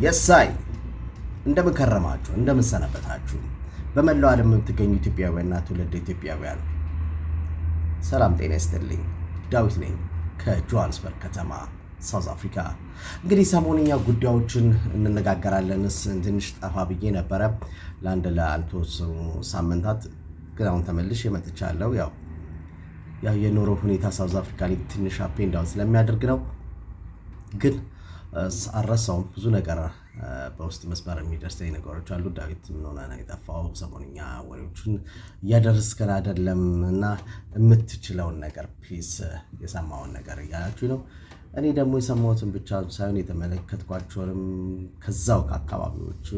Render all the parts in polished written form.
የሳይ እንደምን ከረማችሁ እንደምን ሰነበታችሁ በመላው ዓለም የምትገኙ ኢትዮጵያውያንና ትውልደ ኢትዮጵያውያን ሰላም ጤና ይስጥልኝ። ዳዊት ነኝ ከጆሃንስበርግ ከተማ ሳውዝ አፍሪካ። እንግዲህ ሰሞንኛ ጉዳዮችን እንነጋገራለን። ትንሽ ጠፋ ብዬ ነበረ ለተወሰኑ ሳምንታት፣ ግን አሁን ተመልሼ መጥቻለሁ። ያው የኑሮ ሁኔታ ሳውዝ አፍሪካ ላይ ትንሽ አፕ ኤንድ ዳውን ስለሚያደርግ ነው። ግን አልረሳውም። ብዙ ነገር በውስጥ መስመር የሚደርሰኝ ነገሮች አሉ። ዳዊት ምን ሆነ ነው የጠፋው? ሰሞንኛ ወሬዎችን እያደረስከን አይደለም እና የምትችለውን ነገር ፕሊዝ የሰማውን ነገር እያላችሁ ነው። እኔ ደግሞ የሰማሁትን ብቻ ሳይሆን የተመለከትኳቸውንም ከዛው ከአካባቢዎቹ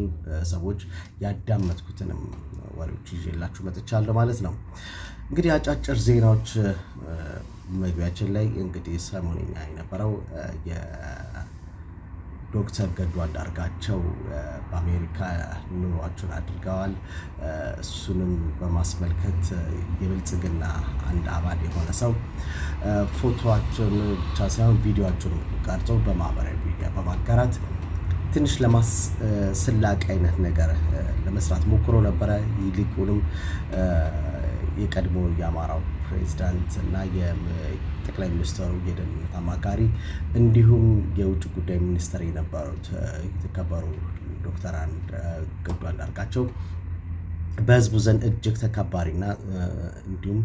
ሰዎች ያዳመጥኩትንም ወሬዎች ይዤላችሁ መጥቻለሁ ማለት ነው። እንግዲህ አጫጭር ዜናዎች መግቢያችን ላይ እንግዲህ ሰሞንኛ የነበረው ዶክተር ገዱ አንዳርጋቸው በአሜሪካ ኑሯቸውን አድርገዋል። እሱንም በማስመልከት የብልጽግና አንድ አባል የሆነ ሰው ፎቶቸውን ብቻ ሳይሆን ቪዲዮቸውን ቀርጸው በማህበራዊ ሚዲያ በማጋራት ትንሽ ለማስላቅ አይነት ነገር ለመስራት ሞክሮ ነበረ። ይልቁንም የቀድሞ የአማራው ፕሬዝዳንት እና የጠቅላይ ሚኒስትሩ የደህንነት አማካሪ እንዲሁም የውጭ ጉዳይ ሚኒስትር የነበሩት የተከበሩ ዶክተር ገዱ አንዳርጋቸው በህዝቡ ዘንድ እጅግ ተከባሪና እንዲሁም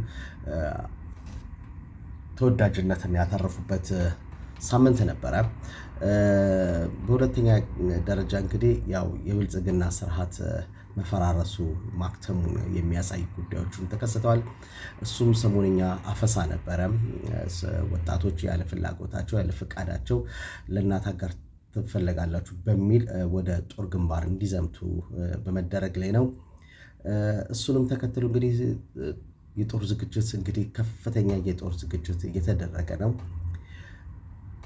ተወዳጅነትን ያተረፉበት ሳምንት ነበረ። በሁለተኛ ደረጃ እንግዲህ ያው የብልጽግና ስርዓት መፈራረሱ ማክተሙን የሚያሳይ ጉዳዮችን ተከስተዋል። እሱም ሰሞንኛ አፈሳ ነበረ። ወጣቶች ያለ ፍላጎታቸው ያለ ፈቃዳቸው ለእናት ሀገር ትፈልጋላችሁ በሚል ወደ ጦር ግንባር እንዲዘምቱ በመደረግ ላይ ነው። እሱንም ተከትሎ እንግዲህ የጦር ዝግጅት እንግዲህ ከፍተኛ የጦር ዝግጅት እየተደረገ ነው።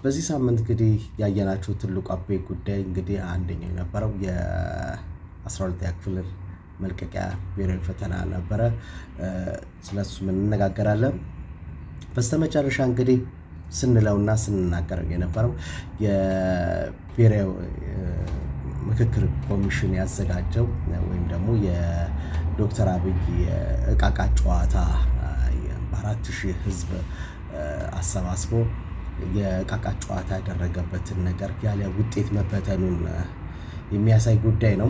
በዚህ ሳምንት እንግዲህ ያየናቸው ትልቁ አበይ ጉዳይ እንግዲህ አንደኛው የነበረው የ12ኛ ክፍል መልቀቂያ ብሔራዊ ፈተና ነበረ። ስለሱ እንነጋገራለን። በስተመጨረሻ እንግዲህ ስንለውና ስንናገረው የነበረው የብሔራዊ ምክክር ኮሚሽን ያዘጋጀው ወይም ደግሞ የዶክተር አብይ እቃቃ ጨዋታ በ4,000 ህዝብ አሰባስቦ የእቃቃ ጨዋታ ያደረገበትን ነገር ያለ ውጤት መበተኑን የሚያሳይ ጉዳይ ነው።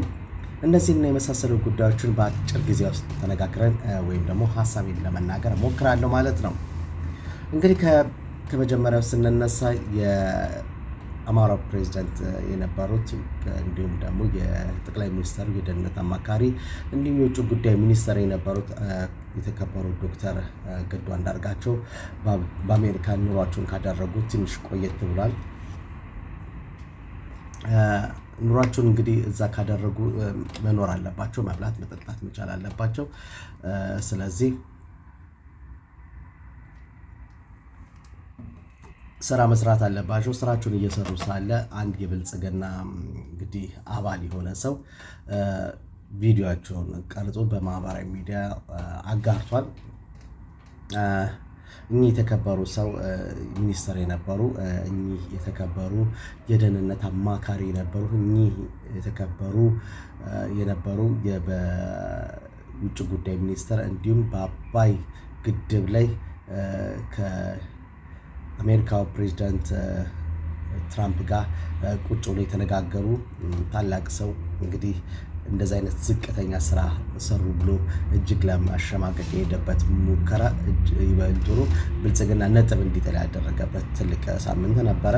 እነዚህና የመሳሰሉ ጉዳዮችን በአጭር ጊዜ ውስጥ ተነጋግረን ወይም ደግሞ ሀሳቤን ለመናገር ሞክራለሁ ማለት ነው። እንግዲህ ከመጀመሪያው ስንነሳ የአማራው ፕሬዝዳንት የነበሩት እንዲሁም ደግሞ የጠቅላይ ሚኒስትሩ የደህንነት አማካሪ እንዲሁም የውጭ ጉዳይ ሚኒስትር የነበሩት የተከበሩ ዶክተር ገዱ አንዳርጋቸው በአሜሪካ ኑሯቸውን ካደረጉ ትንሽ ቆየት ብሏል። ኑሯቸውን እንግዲህ እዛ ካደረጉ መኖር አለባቸው፣ መብላት መጠጣት መቻል አለባቸው። ስለዚህ ስራ መስራት አለባቸው። ስራቸውን እየሰሩ ሳለ አንድ የብልጽግና እንግዲህ አባል የሆነ ሰው ቪዲዮቸውን ቀርጾ በማህበራዊ ሚዲያ አጋርቷል። እኚህ የተከበሩ ሰው ሚኒስትር የነበሩ፣ እኚህ የተከበሩ የደህንነት አማካሪ የነበሩ፣ እኚህ የተከበሩ የነበሩ በውጭ ጉዳይ ሚኒስትር እንዲሁም በአባይ ግድብ ላይ ከአሜሪካው ፕሬዝዳንት ትራምፕ ጋር ቁጭ ብሎ የተነጋገሩ ታላቅ ሰው እንግዲህ እንደዚህ አይነት ዝቅተኛ ስራ ሰሩ ብሎ እጅግ ለማሸማቀቅ የሄደበት ሙከራ ይበልጡኑ ብልጽግና ነጥብ እንዲጥል ያደረገበት ትልቅ ሳምንት ነበረ።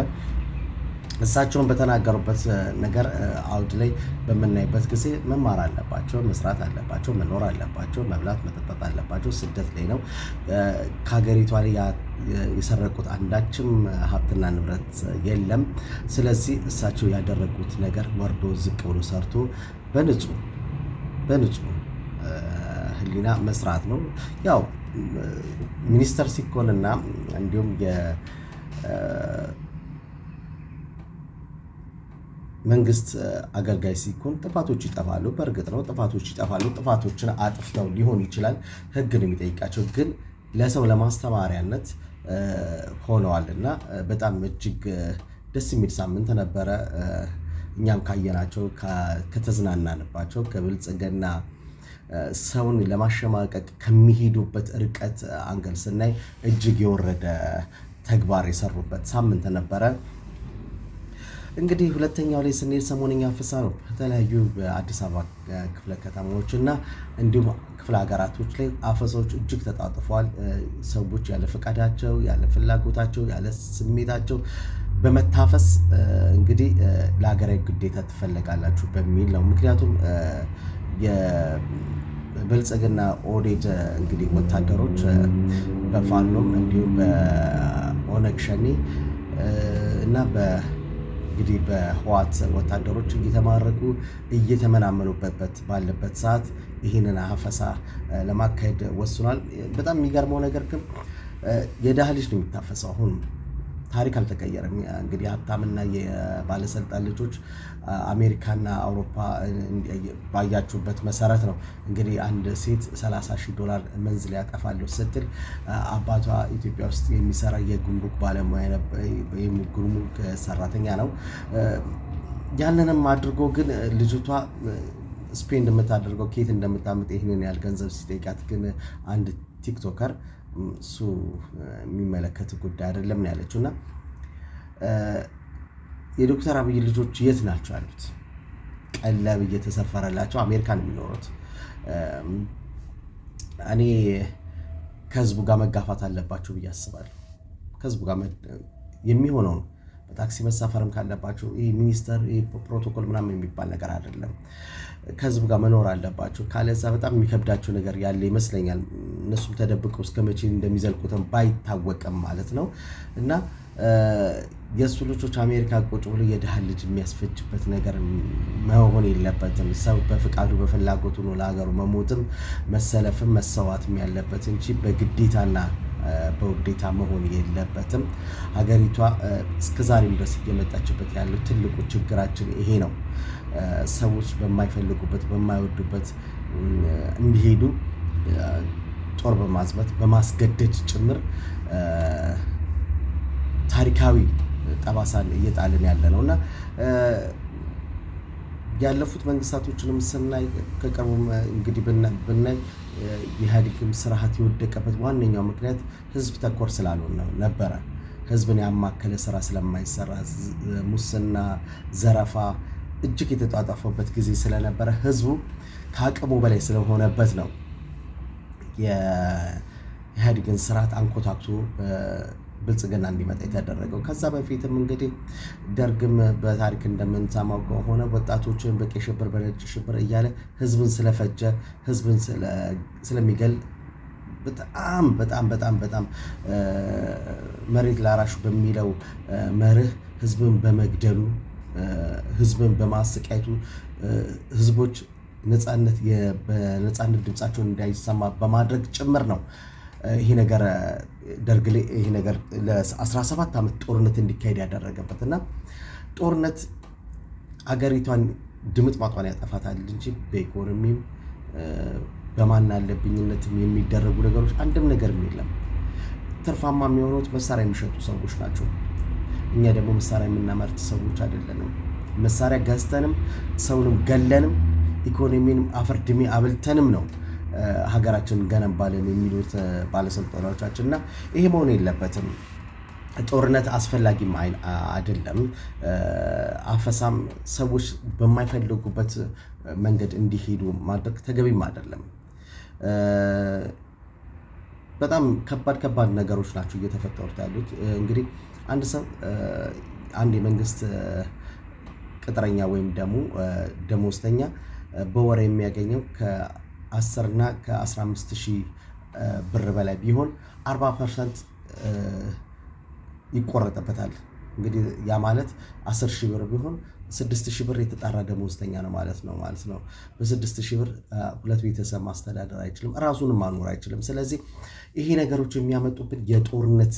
እሳቸውን በተናገሩበት ነገር አውድ ላይ በምናይበት ጊዜ መማር አለባቸው፣ መስራት አለባቸው፣ መኖር አለባቸው፣ መብላት መጠጣት አለባቸው። ስደት ላይ ነው። ከሀገሪቷ ላይ የሰረቁት አንዳችም ሀብትና ንብረት የለም። ስለዚህ እሳቸው ያደረጉት ነገር ወርዶ ዝቅ ብሎ ሰርቶ በንጹህ ህሊና መስራት ነው። ያው ሚኒስተር ሲኮንና እንዲሁም መንግስት አገልጋይ ሲኮን ጥፋቶች ይጠፋሉ። በእርግጥ ነው ጥፋቶች ይጠፋሉ። ጥፋቶችን አጥፍተው ሊሆን ይችላል ህግን የሚጠይቃቸው፣ ግን ለሰው ለማስተማሪያነት ሆነዋልና በጣም እጅግ ደስ የሚል ሳምንት ነበረ። እኛም ካየናቸው ከተዝናናንባቸው ከብልጽግና ሰውን ለማሸማቀቅ ከሚሄዱበት ርቀት አንገል ስናይ እጅግ የወረደ ተግባር የሰሩበት ሳምንት ነበረ። እንግዲህ ሁለተኛው ላይ ስንሄድ ሰሞነኛ አፈሳ ነው። በተለያዩ በአዲስ አበባ ክፍለ ከተማዎች እና እንዲሁም ክፍለ ሀገራቶች ላይ አፈሳዎች እጅግ ተጣጥፏል። ሰዎች ያለ ፈቃዳቸው፣ ያለ ፍላጎታቸው፣ ያለ ስሜታቸው በመታፈስ እንግዲህ ለሀገራዊ ግዴታ ትፈለጋላችሁ በሚል ነው። ምክንያቱም የብልጽግና ኦህዴድ እንግዲህ ወታደሮች በፋኖም እንዲሁም በኦነግ ሸኔ እና እንግዲህ በህወሓት ወታደሮች እየተማረኩ እየተመናመኑበት ባለበት ሰዓት ይህንን አፈሳ ለማካሄድ ወስኗል። በጣም የሚገርመው ነገር ግን የድሃ ልጅ ነው የሚታፈሰው። አሁን ታሪክ አልተቀየረም። እንግዲህ ሀብታምና የባለስልጣን ልጆች አሜሪካና አውሮፓ ባያችሁበት መሰረት ነው እንግዲህ አንድ ሴት $30,000 መንዝል ያጠፋለሁ ስትል አባቷ ኢትዮጵያ ውስጥ የሚሰራ የጉምሩክ ባለሙያ የጉምሩክ ሰራተኛ ነው። ያንንም አድርጎ ግን ልጅቷ ስፔንድ የምታደርገው ኬት እንደምታምጥ ይህንን ያህል ገንዘብ ሲጠይቃት ግን አንድ ቲክቶከር እሱ የሚመለከት ጉዳይ አይደለም ነው ያለችው። እና የዶክተር አብይ ልጆች የት ናቸው ያሉት? ቀለብ እየተሰፈረላቸው አሜሪካን የሚኖሩት። እኔ ከህዝቡ ጋር መጋፋት አለባቸው ብዬ አስባለሁ። ከህዝቡ ጋር የሚሆነውን በታክሲ መሳፈርም ካለባቸው ይህ ሚኒስተር ፕሮቶኮል ምናምን የሚባል ነገር አይደለም። ከህዝቡ ጋር መኖር አለባቸው። ካለዛ በጣም የሚከብዳቸው ነገር ያለ ይመስለኛል። እነሱም ተደብቀው እስከ መቼ እንደሚዘልቁትም ባይታወቅም ማለት ነው። እና የእሱ ልጆች አሜሪካ ቁጭ ብሎ የድሃ ልጅ የሚያስፈጅበት ነገር መሆን የለበትም። ሰው በፍቃዱ በፍላጎቱ ነው ለሀገሩ መሞትም መሰለፍም መሰዋትም ያለበት እንጂ በግዴታና በውዴታ መሆን የለበትም። ሀገሪቷ እስከዛሬም ድረስ እየመጣችበት ያለው ትልቁ ችግራችን ይሄ ነው። ሰዎች በማይፈልጉበት በማይወዱበት እንዲሄዱ ጦር በማዝመት በማስገደድ ጭምር ታሪካዊ ጠባሳን እየጣልን ያለ ነው እና ያለፉት መንግስታቶችንም ስናይ ከቅርቡ እንግዲህ ብናይ የኢህአዴግም ስርዓት የወደቀበት ዋነኛው ምክንያት ህዝብ ተኮር ስላልሆነ ነበረ። ህዝብን ያማከለ ስራ ስለማይሰራ፣ ሙስና፣ ዘረፋ እጅግ የተጧጧፈበት ጊዜ ስለነበረ ህዝቡ ከአቅሙ በላይ ስለሆነበት ነው የኢህአዴግን ስርዓት አንኮታክቶ ብልጽግና እንዲመጣ የተደረገው። ከዛ በፊትም እንግዲህ ደርግም በታሪክ እንደምንሰማው ከሆነ ወጣቶችን በቀይ ሽብር በነጭ ሽብር እያለ ህዝብን ስለፈጀ ህዝብን ስለሚገል በጣም በጣም በጣም በጣም መሬት ላራሹ በሚለው መርህ ህዝብን በመግደሉ ህዝብን በማሰቃየቱ ህዝቦች በነፃነት ድምፃቸውን እንዳይሰማ በማድረግ ጭምር ነው ይሄ ነገር ደርግ ላይ ይሄ ነገር ለ17 ዓመት ጦርነት እንዲካሄድ ያደረገበት እና ጦርነት አገሪቷን ድምጥማጧን ያጠፋታል እንጂ በኢኮኖሚም በማናለብኝነትም የሚደረጉ ነገሮች አንድም ነገር የለም። ትርፋማ የሚሆኑት መሳሪያ የሚሸጡ ሰዎች ናቸው። እኛ ደግሞ መሳሪያ የምናመርት ሰዎች አይደለንም። መሳሪያ ገዝተንም ሰውንም ገለንም ኢኮኖሚንም አፈርድሜ አብልተንም ነው ሀገራችን ገነባለን የሚሉት ባለስልጣኖቻችን እና ይሄ መሆን የለበትም። ጦርነት አስፈላጊም አይደለም። አፈሳም ሰዎች በማይፈልጉበት መንገድ እንዲሄዱ ማድረግ ተገቢም አይደለም። በጣም ከባድ ነገሮች ናቸው እየተፈጠሩት ያሉት። እንግዲህ አንድ ሰው አንድ የመንግስት ቅጥረኛ ወይም ደግሞ ደሞዝተኛ በወር የሚያገኘው ከ10 እና ከ15 ሺህ ብር በላይ ቢሆን 40% ይቆረጥበታል። እንግዲህ ያ ማለት 10 ሺህ ብር ቢሆን 6 ሺህ ብር የተጣራ ደሞዝተኛ ነው ማለት ነው። በ6 ሺህ ብር ሁለት ቤተሰብ ማስተዳደር አይችልም፣ ራሱንም ማኖር አይችልም። ስለዚህ ይሄ ነገሮች የሚያመጡብን የጦርነት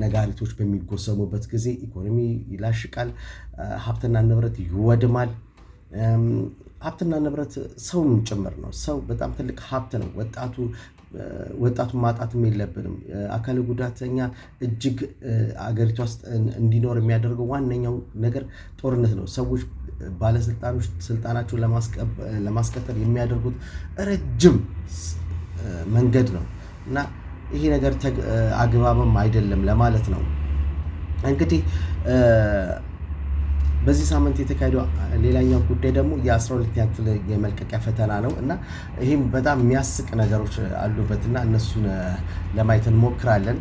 ነጋሪቶች በሚጎሰሙበት ጊዜ ኢኮኖሚ ይላሽቃል፣ ሀብትና ንብረት ይወድማል። ሀብትና ንብረት ሰውም ጭምር ነው። ሰው በጣም ትልቅ ሀብት ነው። ወጣቱ ወጣቱን ማጣትም የለብንም። አካል ጉዳተኛ እጅግ አገሪቷ ውስጥ እንዲኖር የሚያደርገው ዋነኛው ነገር ጦርነት ነው። ሰዎች ባለስልጣኖች ስልጣናቸውን ለማስቀጠል የሚያደርጉት ረጅም መንገድ ነው እና ይሄ ነገር አግባብም አይደለም ለማለት ነው። እንግዲህ በዚህ ሳምንት የተካሄደው ሌላኛው ጉዳይ ደግሞ የ12ኛ ክፍል የመልቀቂያ ፈተና ነው እና ይህም በጣም የሚያስቅ ነገሮች አሉበትና እነሱን ለማየት እንሞክራለን።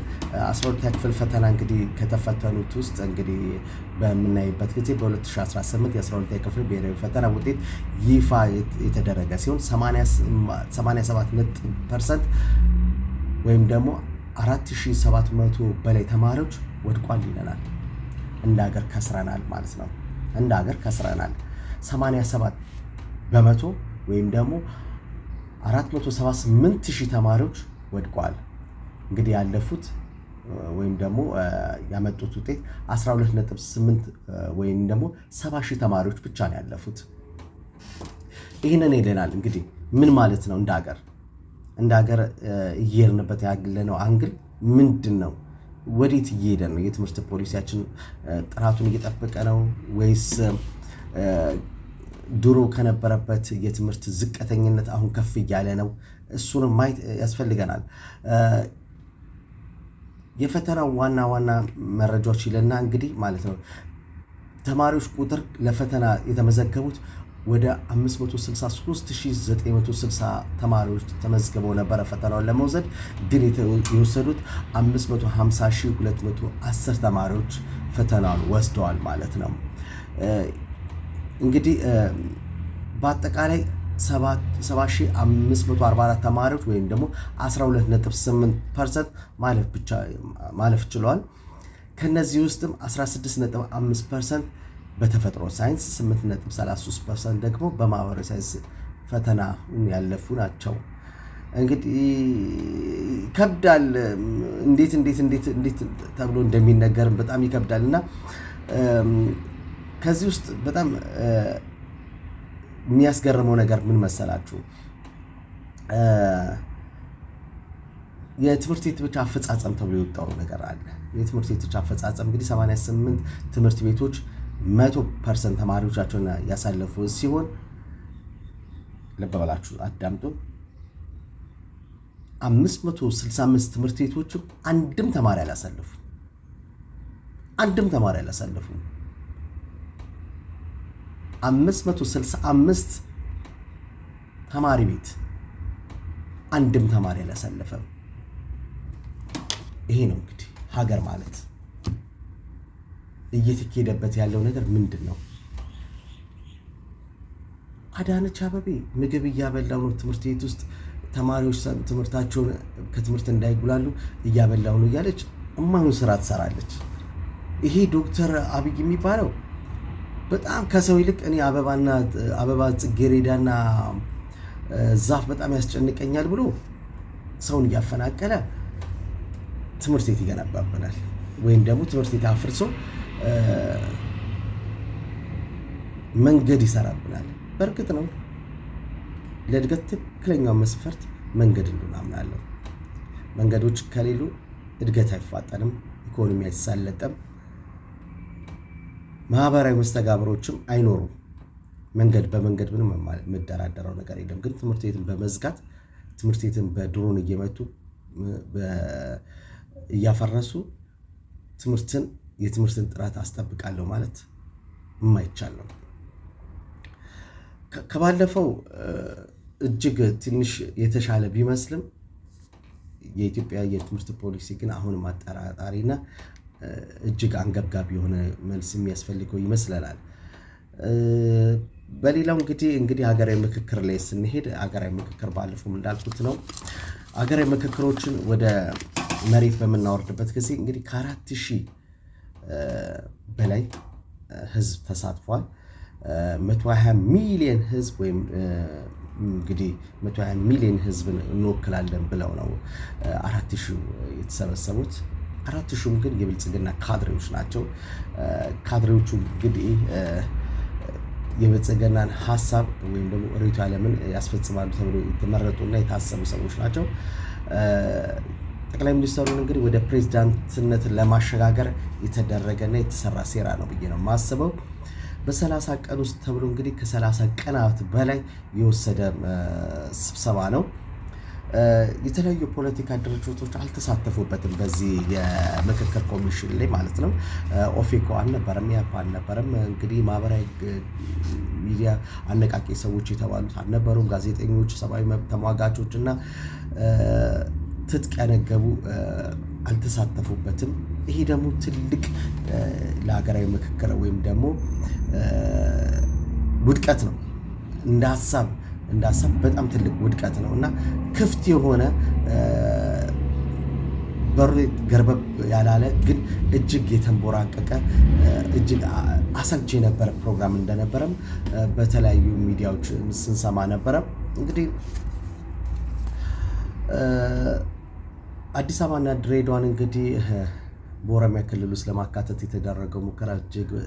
12ኛ ክፍል ፈተና እንግዲህ ከተፈተኑት ውስጥ እንግዲህ በምናይበት ጊዜ በ2018 የ12ኛ ክፍል ብሔራዊ ፈተና ውጤት ይፋ የተደረገ ሲሆን 87% ወይም ደግሞ 4700 በላይ ተማሪዎች ወድቋል ይለናል። እንደ ሀገር ከስረናል ማለት ነው። እንደ ሀገር ከስረናል። 87% ወይም ደግሞ 478000 ተማሪዎች ወድቋል። እንግዲህ ያለፉት ወይም ደግሞ ያመጡት ውጤት 12.8 ወይም ደግሞ 70,000 ተማሪዎች ብቻ ነው ያለፉት። ይህንን ይለናል። እንግዲህ ምን ማለት ነው? እንደ ሀገር እየሄድንበት ያለነው አንግል ምንድን ነው? ወዴት እየሄደ ነው? የትምህርት ፖሊሲያችን ጥራቱን እየጠበቀ ነው ወይስ ድሮ ከነበረበት የትምህርት ዝቅተኝነት አሁን ከፍ እያለ ነው? እሱንም ማየት ያስፈልገናል። የፈተናው ዋና መረጃዎች ይለና እንግዲህ ማለት ነው ተማሪዎች ቁጥር ለፈተና የተመዘገቡት ወደ 563960 ተማሪዎች ተመዝግበው ነበረ ፈተናውን ለመውሰድ። ግን የወሰዱት 550210 ተማሪዎች ፈተናውን ወስደዋል ማለት ነው። እንግዲህ በአጠቃላይ 7544 ተማሪዎች ወይም ደግሞ 12.8% ማለፍ ችለዋል። ከነዚህ ውስጥም 16.5% በተፈጥሮ ሳይንስ፣ 8.33% ደግሞ በማህበራዊ ሳይንስ ፈተና ያለፉ ናቸው። እንግዲህ ይከብዳል። እንዴት ተብሎ እንደሚነገርም በጣም ይከብዳል እና ከዚህ ውስጥ በጣም የሚያስገርመው ነገር ምን መሰላችሁ? የትምህርት ቤቶች አፈጻጸም ተብሎ የወጣው ነገር አለ። የትምህርት ቤቶች አፈጻጸም እንግዲህ 88 ትምህርት ቤቶች 100% ተማሪዎቻቸውን ያሳለፉ ሲሆን ልብ በላችሁ አዳምጡ፣ 565 ትምህርት ቤቶችም አንድም ተማሪ አላሳለፉም። 565 ተማሪ ቤት አንድም ተማሪ አላሳለፈም። ይሄ ነው እንግዲህ ሀገር ማለት። እየተካሄደበት ያለው ነገር ምንድን ነው? አዳነች አቤቤ ምግብ እያበላው ነው ትምህርት ቤት ውስጥ ተማሪዎች ትምህርታቸውን ከትምህርት እንዳይጉላሉ እያበላው ነው እያለች እማኑን ስራ ትሰራለች። ይሄ ዶክተር አብይ የሚባለው በጣም ከሰው ይልቅ እኔ አበባ ጽጌረዳና ዛፍ በጣም ያስጨንቀኛል ብሎ ሰውን እያፈናቀለ ትምህርት ቤት ይገነባብናል፣ ወይም ደግሞ ትምህርት ቤት አፍርሶ መንገድ ይሰራብናል። በእርግጥ ነው ለእድገት ትክክለኛው መስፈርት መንገድ እንደሆነ አምናለሁ። መንገዶች ከሌሉ እድገት አይፋጠንም፣ ኢኮኖሚ አይሳለጠም፣ ማህበራዊ መስተጋብሮችም አይኖሩም። በመንገድ ምንም የምደራደረው ነገር የለም። ግን ትምህርት ቤትን በመዝጋት ትምህርት ቤትን በድሮን እየመቱ እያፈረሱ የትምህርትን ጥራት አስጠብቃለሁ ማለት የማይቻል ነው። ከባለፈው እጅግ ትንሽ የተሻለ ቢመስልም የኢትዮጵያ የትምህርት ፖሊሲ ግን አሁንም አጠራጣሪና እጅግ አንገብጋቢ የሆነ መልስ የሚያስፈልገው ይመስለናል። በሌላው እንግዲህ ሀገራዊ ምክክር ላይ ስንሄድ ሀገራዊ ምክክር ባለፈው እንዳልኩት ነው። ሀገራዊ ምክክሮችን ወደ መሬት በምናወርድበት ጊዜ እንግዲህ ከ4000 በላይ ህዝብ ተሳትፏል። 120 ሚሊዮን ህዝብ ወይም እንግዲህ 120 ሚሊዮን ህዝብን እንወክላለን ብለው ነው 4000 የተሰበሰቡት። 4000ም ግን የብልጽግና ካድሬዎች ናቸው። ካድሬዎቹ እንግዲህ የብልጽግናን ሀሳብ ወይም ደግሞ ርዕዮተ ዓለምን ያስፈጽማሉ ተብሎ የተመረጡና የታሰቡ ሰዎች ናቸው። ጠቅላይ ሚኒስትሩን እንግዲህ ወደ ፕሬዝዳንትነት ለማሸጋገር የተደረገና የተሰራ ሴራ ነው ብዬ ነው የማስበው። በ30 ቀን ውስጥ ተብሎ እንግዲህ ከ30 ቀናት በላይ የወሰደ ስብሰባ ነው። የተለያዩ ፖለቲካ ድርጅቶች አልተሳተፉበትም በዚህ የምክክር ኮሚሽን ላይ ማለት ነው። ኦፌኮ አልነበረም፣ ያፓ አልነበረም። እንግዲህ ማህበራዊ ሚዲያ አነቃቂ ሰዎች የተባሉት አልነበሩም። ጋዜጠኞች፣ ሰብአዊ መብት ተሟጋቾች እና ትጥቅ ያነገቡ አልተሳተፉበትም። ይሄ ደግሞ ትልቅ ለሀገራዊ ምክክር ወይም ደግሞ ውድቀት ነው። እንደ ሀሳብ በጣም ትልቅ ውድቀት ነው እና ክፍት የሆነ በሩ ገርበብ ያላለ ግን እጅግ የተንቦራቀቀ እጅግ አሰልቺ የነበረ ፕሮግራም እንደነበረም በተለያዩ ሚዲያዎች ስንሰማ ነበረ። እንግዲህ አዲስ አበባና ድሬዳዋን እንግዲህ በኦሮሚያ ክልል ውስጥ ለማካተት የተደረገው ሙከራ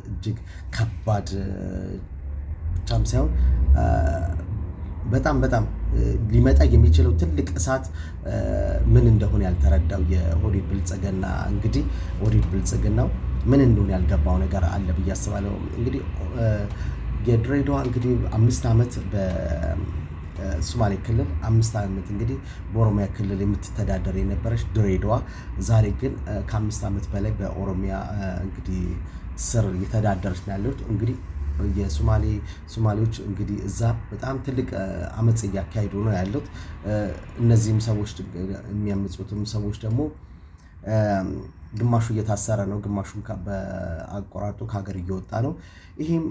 እጅግ ከባድ ብቻም ሳይሆን በጣም ሊመጣ የሚችለው ትልቅ እሳት ምን እንደሆነ ያልተረዳው የኦህዴድ ብልጽግና እንግዲህ ኦህዴድ ብልጽግናው ምን እንደሆነ ያልገባው ነገር አለ ብዬ አስባለሁ። እንግዲህ የድሬዳዋ እንግዲህ 5 ዓመት በሶማሌ ክልል 5 ዓመት እንግዲህ በኦሮሚያ ክልል የምትተዳደር የነበረች ድሬዳዋ ዛሬ ግን ከ5 ዓመት በላይ በኦሮሚያ እንግዲህ ስር የተዳደረች ነው ያለች። እንግዲህ የሶማሌዎች እንግዲህ እዛ በጣም ትልቅ አመጽ እያካሄዱ ነው ያሉት። እነዚህም ሰዎች የሚያምጹትም ሰዎች ደግሞ ግማሹ እየታሰረ ነው፣ ግማሹን በአቆራርጦ ከሀገር እየወጣ ነው። ይህም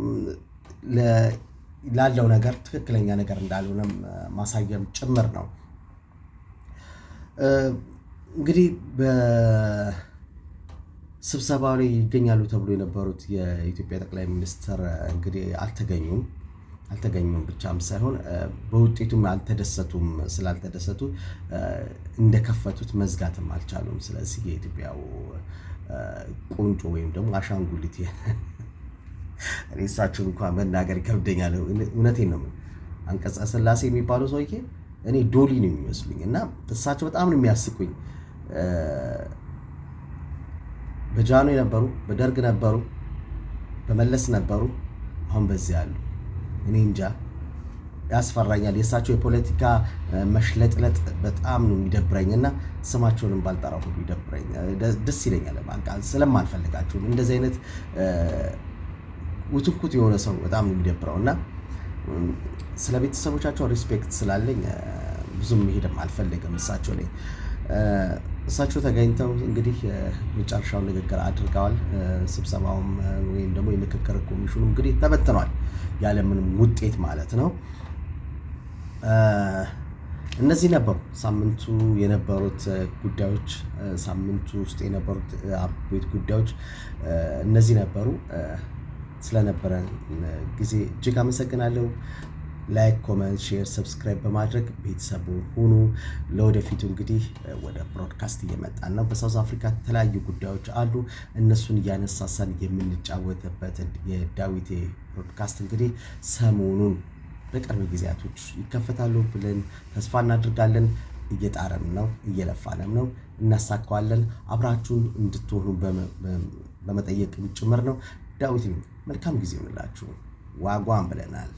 ላለው ነገር ትክክለኛ ነገር እንዳልሆነም ማሳየም ጭምር ነው። እንግዲህ በስብሰባው ላይ ይገኛሉ ተብሎ የነበሩት የኢትዮጵያ ጠቅላይ ሚኒስትር እንግዲህ አልተገኙም ብቻም ሳይሆን በውጤቱም አልተደሰቱም። ስላልተደሰቱ እንደከፈቱት መዝጋትም አልቻሉም። ስለዚህ የኢትዮጵያው ቁንጮ ወይም ደግሞ አሻንጉሊት እሳቸውን እንኳን መናገር ይከብደኛል። እውነቴን ነው። አንቀጸ ሥላሴ የሚባለው ሰውዬ እኔ ዶሊ ነው የሚመስሉኝ እና እሳቸው በጣም ነው የሚያስቁኝ። በጃኖ ነበሩ፣ በደርግ ነበሩ፣ በመለስ ነበሩ፣ አሁን በዚህ ያሉ። እኔ እንጃ ያስፈራኛል። የእሳቸው የፖለቲካ መሽለጥለጥ በጣም ነው የሚደብረኝ እና ስማቸውንም ባልጠራው ሁሉ ይደብረኝ፣ ደስ ይለኛል። በቃ ስለማልፈልጋቸው እንደዚህ አይነት ውትንኩት የሆነ ሰው በጣም ነው የሚደብረው እና ስለ ቤተሰቦቻቸው ሪስፔክት ስላለኝ ብዙም መሄድም አልፈልግም እሳቸው ላይ። እሳቸው ተገኝተው እንግዲህ መጨረሻውን ንግግር አድርገዋል። ስብሰባውም ወይም ደግሞ የምክክር ኮሚሽኑ እንግዲህ ተበትኗል ያለምንም ውጤት ማለት ነው። እነዚህ ነበሩ ሳምንቱ የነበሩት ጉዳዮች፣ ሳምንቱ ውስጥ የነበሩት አበይት ጉዳዮች እነዚህ ነበሩ። ስለነበረን ጊዜ እጅግ አመሰግናለሁ። ላይክ፣ ኮሜንት፣ ሼር፣ ሰብስክራይብ በማድረግ ቤተሰቡ ሁኑ። ለወደፊቱ እንግዲህ ወደ ብሮድካስት እየመጣን ነው። በሳውዝ አፍሪካ የተለያዩ ጉዳዮች አሉ። እነሱን እያነሳሳን የምንጫወትበት የዳዊቴ ብሮድካስት እንግዲህ ሰሞኑን በቅርብ ጊዜያቶች ይከፈታሉ ብለን ተስፋ እናድርጋለን። እየጣረን ነው፣ እየለፋንም ነው፣ እናሳካዋለን። አብራችሁን እንድትሆኑ በመጠየቅ ጭምር ነው። ዳዊት ነኝ። መልካም ጊዜ ይሁንላችሁ። ዋጓን ብለናል።